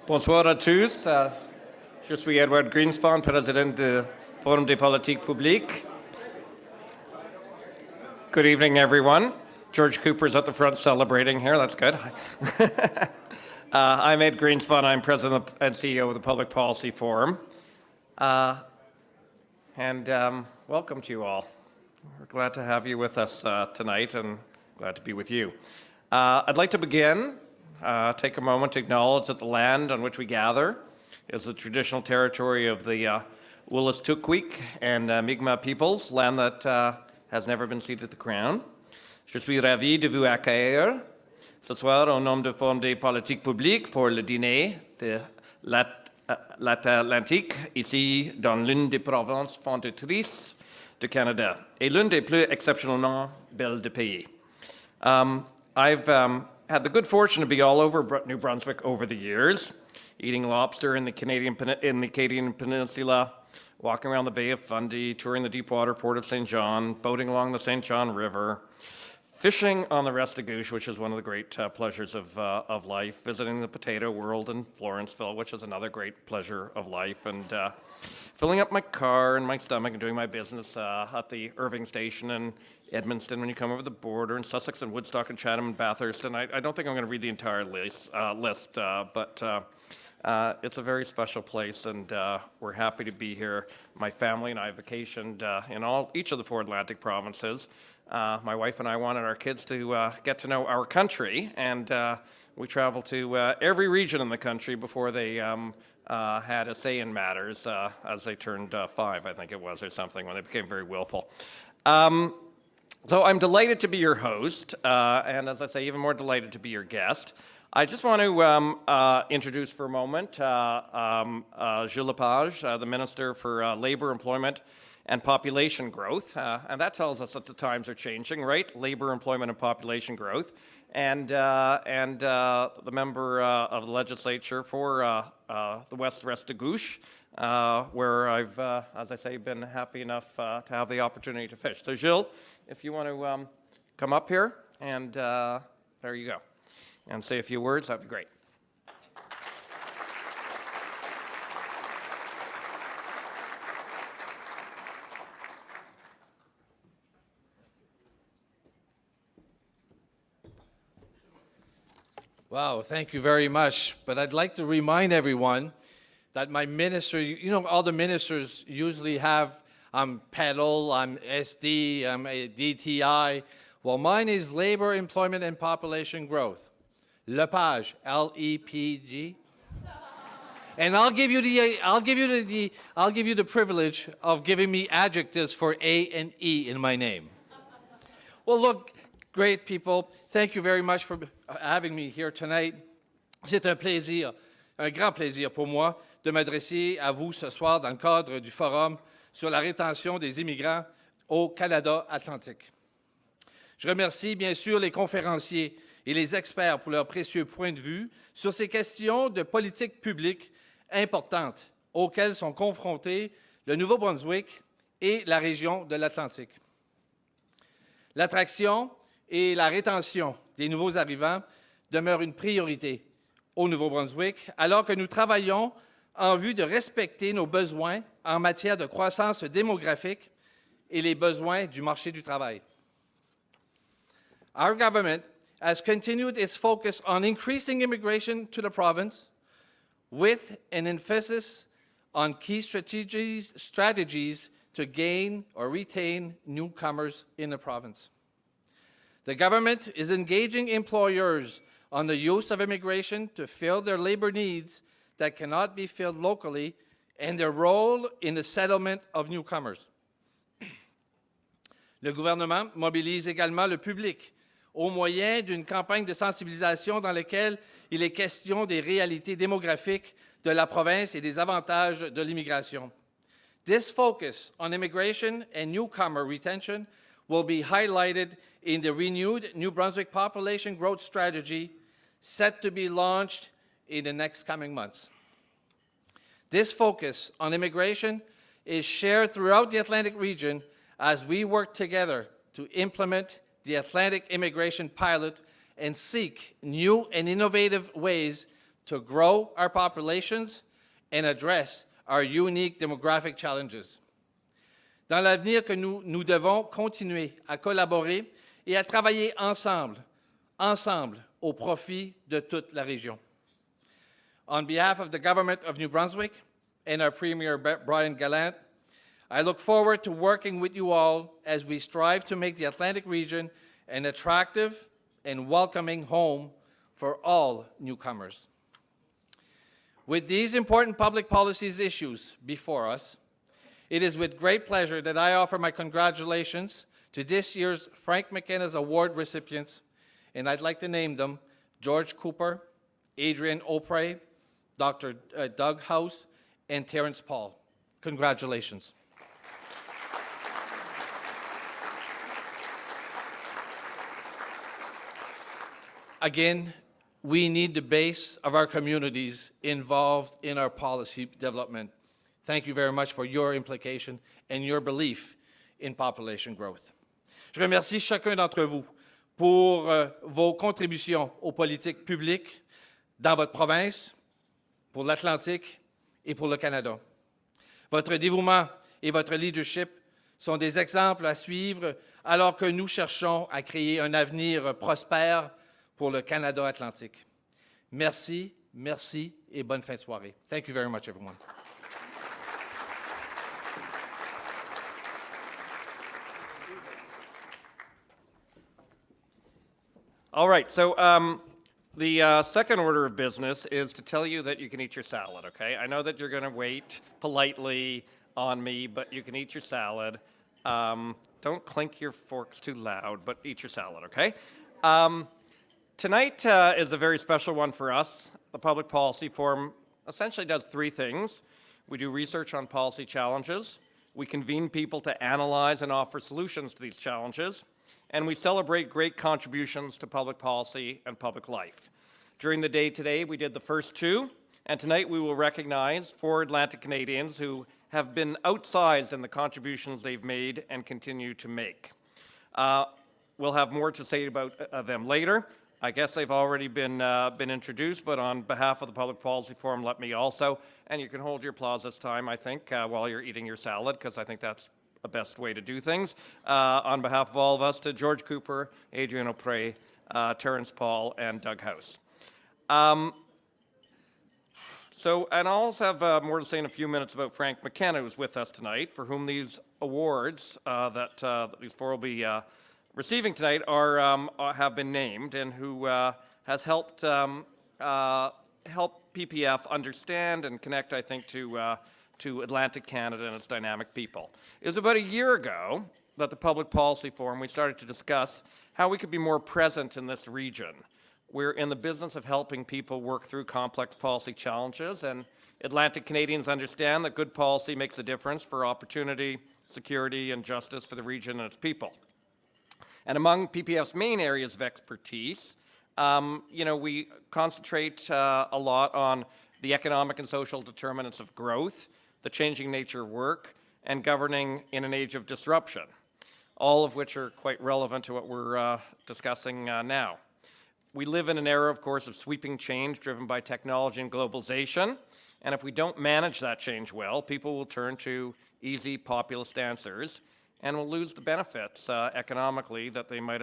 Bonsoir à tous. Je suis Edward Greenspon, président du Forum des politiques publiques. Good evening, everyone. George Cooper's at the front celebrating here. That's good. I'm Ed Greenspon. I'm president and CEO of the Public Policy Forum. Welcome to you all. We're glad to have you with us tonight and glad to be with you. I'd like to begin, take a moment to acknowledge that the land on which we gather is the traditional territory of the Wolastoqiyik and Mi'kmaq peoples, land that has never been ceded to the Crown. Je suis ravi de vous accueillir ce soir au nom du Forum des politiques publiques pour le dîner de l'Atlantique, ici dans l'une des provinces fondatrices du Canada et l'une des plus exceptionnellement belles du pays. I've had the good fortune to be all over New Brunswick over the years, eating lobster in the Canadian Peninsula, walking around the Bay of Fundy, touring the deepwater port of St. John, boating along the St. John River, fishing on the Restigouche, which is one of the great pleasures of life, visiting the Potato World in Florenceville, which is another great pleasure of life, and filling up my car and my stomach and doing my business at the Irving Station in Edmundston when you come over the border, in Sussex and Woodstock and Chatham and Bathurst. And I don't think I'm going to read the entire list, but it's a very special place, and we're happy to be here. My family and I vacationed in each of the four Atlantic provinces. My wife and I wanted our kids to get to know our country, and we traveled to every region in the country before they had a say in matters as they turned 5, I think it was, or something, when they became very willful. So I'm delighted to be your host, and as I say, even more delighted to be your guest. I just want to introduce for a moment Gilles LePage, the Minister for Labour, Employment and Population Growth. And that tells us that the times are changing, right? Labour, employment, and population growth. And the member of the legislature for the West Restigouche, where I've, as I say, been happy enough to have the opportunity to fish. So Gilles, if you want to come up here, and there you go, and say a few words, that'd be great. Wow, thank you very much. But I'd like to remind everyone that my minister, you know, all the ministers usually have pedal, SD, DTI. Well, mine is Labor, Employment, and Population Growth. LePage, LEPG. And I'll give you the privilege of giving me adjectives for A and E in my name. Well, look, great people. Thank you very much for having me here tonight. C'est un plaisir, un grand plaisir pour moi de m'adresser à vous ce soir dans le cadre du Forum sur la rétention des immigrants au Canada atlantique. Je remercie bien sûr les conférenciers et les experts pour leurs précieux points de vue sur ces questions de politique publique importantes auxquelles sont confrontés le Nouveau-Brunswick et la région de l'Atlantique. L'attraction et la rétention des nouveaux arrivants demeurent une priorité au Nouveau-Brunswick, alors que nous travaillons en vue de respecter nos besoins en matière de croissance démographique et les besoins du marché du travail. Our government has continued its focus on increasing immigration to the province with an emphasis on key strategies to gain or retain newcomers in the province. The government is engaging employers on the use of immigration to fill their labor needs that cannot be filled locally and their role in the settlement of newcomers. Le gouvernement mobilise également le public au moyen d'une campagne de sensibilisation dans laquelle il est question des réalités démographiques de la province et des avantages de l'immigration. This focus on immigration and newcomer retention will be highlighted in the renewed New Brunswick Population Growth Strategy set to be launched in the next coming months. This focus on immigration is shared throughout the Atlantic region as we work together to implement the Atlantic Immigration Pilot and seek new and innovative ways to grow our populations and address our unique demographic challenges. Dans l'avenir que nous devons continuer à collaborer et à travailler ensemble au profit de toute la région. On behalf of the government of New Brunswick and our Premier Brian Gallant, I look forward to working with you all as we strive to make the Atlantic region an attractive and welcoming home for all newcomers. With these important public policies issues before us, it is with great pleasure that I offer my congratulations to this year's Frank McKenna's Award recipients, and I'd like to name them George Cooper, Adrian Opray, Dr. Doug House, and Terrence Paul. Congratulations. Again, we need the base of our communities involved in our policy development. Thank you very much for your implication and your belief in population growth. Je remercie chacun d'entre vous pour vos contributions aux politiques publiques dans votre province, pour l'Atlantique et pour le Canada. Votre dévouement et votre leadership sont des exemples à suivre alors que nous cherchons à créer un avenir prospère pour le Canada atlantique. Merci, merci et bonne fin de soirée. Thank you very much, everyone. All right, so the second order of business is to tell you that you can eat your salad, okay? I know that you're going to wait politely on me, but you can eat your salad. Don't clink your forks too loud, but eat your salad, okay? Tonight is a very special one for us. The Public Policy Forum essentially does three things. We do research on policy challenges, we convene people to analyze and offer solutions to these challenges, and we celebrate great contributions to public policy and public life. During the day today, we did the first two, and tonight we will recognize 4 Atlantic Canadians who have been outsized in the contributions they've made and continue to make. We'll have more to say about them later. I guess they've already been introduced, but on behalf of the Public Policy Forum, let me also, and you can hold your applause this time, I think, while you're eating your salad, because I think that's the best way to do things. On behalf of all of us, to George Cooper, Adrian Opray, Terrence Paul, and Doug House. And I'll also have more to say in a few minutes about Frank McKenna, who's with us tonight, for whom these awards that these 4 will be receiving tonight have been named, and who has helped help PPF understand and connect, I think, to Atlantic Canada and its dynamic people. It was about a year ago that the Public Policy Forum, we started to discuss how we could be more present in this region. We're in the business of helping people work through complex policy challenges, and Atlantic Canadians understand that good policy makes a difference for opportunity, security, and justice for the region and its people. And among PPF's main areas of expertise, we concentrate a lot on the economic and social determinants of growth, the changing nature of work, and governing in an age of disruption, all of which are quite relevant to what we're discussing now. We live in an era, of course, of sweeping change driven by technology and globalization, and if we don't manage that change well, people will turn to easy populist answers and will lose the benefits economically that they might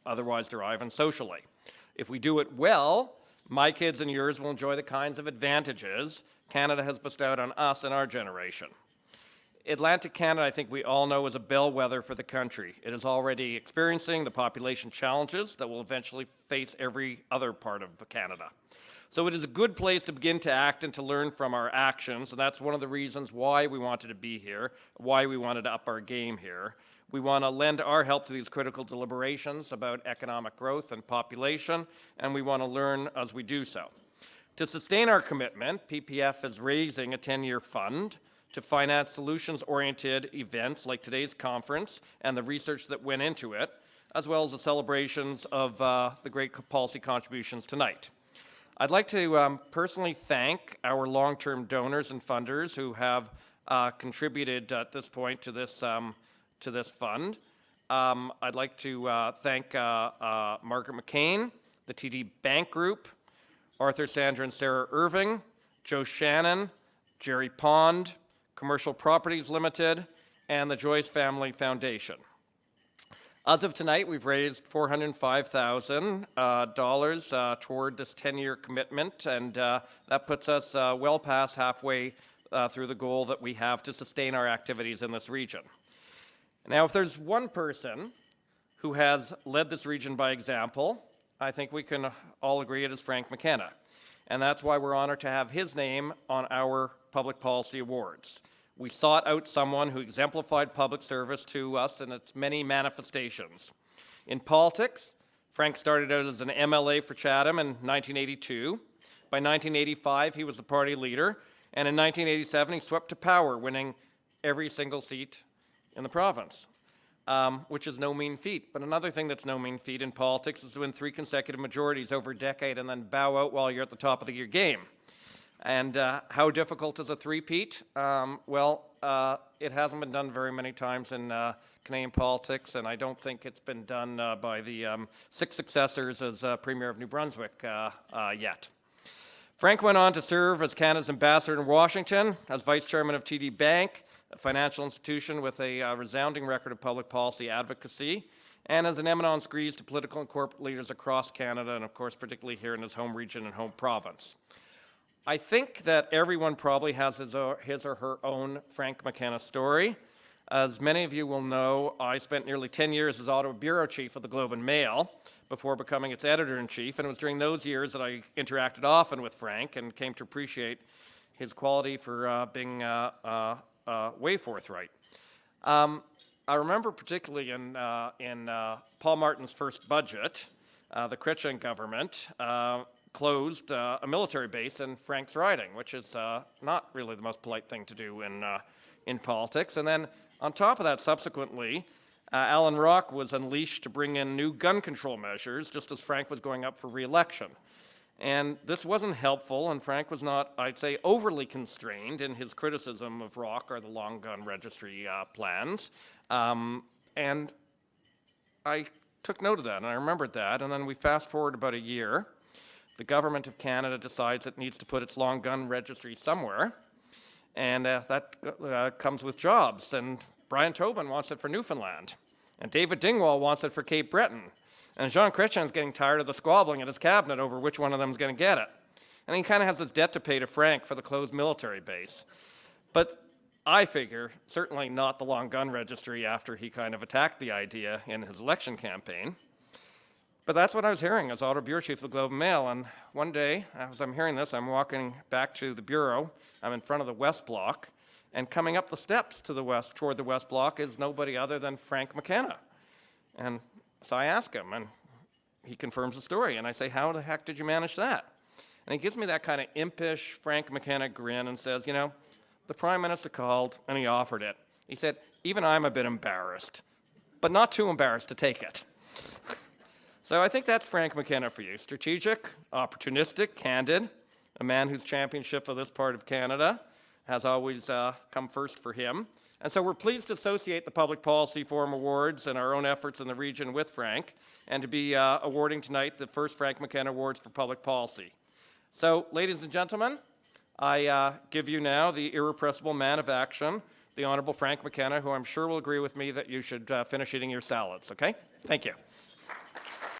otherwise derive and socially. If we do it well, my kids and yours will enjoy the kinds of advantages Canada has bestowed on us and our generation. Atlantic Canada, I think we all know, is a bellwether for the country. It is already experiencing the population challenges that will eventually face every other part of Canada. So it is a good place to begin to act and to learn from our actions, and that's one of the reasons why we wanted to be here, why we wanted to up our game here. We want to lend our help to these critical deliberations about economic growth and population, and we want to learn as we do so. To sustain our commitment, PPF is raising a 10-year fund to finance solutions-oriented events like today's conference and the research that went into it, as well as the celebrations of the great policy contributions tonight. I'd like to personally thank our long-term donors and funders who have contributed at this point to this fund. I'd like to thank Margaret McCain, the TD Bank Group, Arthur, Sandra, and Sarah Irving, Joe Shannon, Jerry Pond, Commercial Properties Limited, and the Joyce Family Foundation. As of tonight, we've raised $405,000 toward this 10-year commitment, and that puts us well past halfway through the goal that we have to sustain our activities in this region. Now, if there's one person who has led this region by example, I think we can all agree it is Frank McKenna, and that's why we're honored to have his name on our Public Policy Awards. We sought out someone who exemplified public service to us in its many manifestations. In politics, Frank started out as an MLA for Chatham in 1982. By 1985, he was the party leader, and in 1987, he swept to power, winning every single seat in the province, which is no mean feat. But another thing that's no mean feat in politics is to win 3 consecutive majorities over a decade and then bow out while you're at the top of your game. And how difficult is a three-peat? It hasn't been done very many times in Canadian politics, and I don't think it's been done by the 6 successors as Premier of New Brunswick yet. Frank went on to serve as Canada's ambassador in Washington, as vice chairman of TD Bank, a financial institution with a resounding record of public policy advocacy, and as an eminence grise to political and corporate leaders across Canada, and of course, particularly here in his home region and home province. I think that everyone probably has his or her own Frank McKenna story. As many of you will know, I spent nearly 10 years as Ottawa bureau chief of the Globe and Mail before becoming its editor-in-chief, and it was during those years that I interacted often with Frank and came to appreciate his quality for being way forthright. I remember particularly in Paul Martin's first budget, the Chrétien government closed a military base in Frank's riding, which is not really the most polite thing to do in politics. And then on top of that, subsequently, Alan Rock was unleashed to bring in new gun control measures just as Frank was going up for re-election. And this wasn't helpful, and Frank was not, I'd say, overly constrained in his criticism of Rock or the long gun registry plans. And I took note of that, and I remembered that, and then we fast forward about a year. The government of Canada decides it needs to put its long gun registry somewhere, and that comes with jobs. And Brian Tobin wants it for Newfoundland, and David Dingwall wants it for Cape Breton, and Jean Chrétien's getting tired of the squabbling in his cabinet over which one of them is going to get it. And he kind of has this debt to pay to Frank for the closed military base. But I figure certainly not the long gun registry after he kind of attacked the idea in his election campaign. But that's what I was hearing as Ottawa Bureau Chief of the Globe and Mail. And one day, as I'm hearing this, I'm walking back to the Bureau. I'm in front of the West Block. And coming up the steps to the west, toward the West Block, is nobody other than Frank McKenna. And so I ask him, and he confirms the story. And I say, how the heck did you manage that? And he gives me that kind of impish Frank McKenna grin and says, you know, the Prime Minister called and he offered it. He said, even I'm a bit embarrassed, but not too embarrassed to take it. So I think that's Frank McKenna for you. Strategic, opportunistic, candid, a man whose championship of this part of Canada has always come first for him. And so we're pleased to associate the Public Policy Forum Awards and our own efforts in the region with Frank, and to be awarding tonight the first Frank McKenna Awards for Public Policy. So, ladies and gentlemen, I give you now the irrepressible man of action, the Honourable Frank McKenna, who I'm sure will agree with me that you should finish eating your salads, okay? Thank you.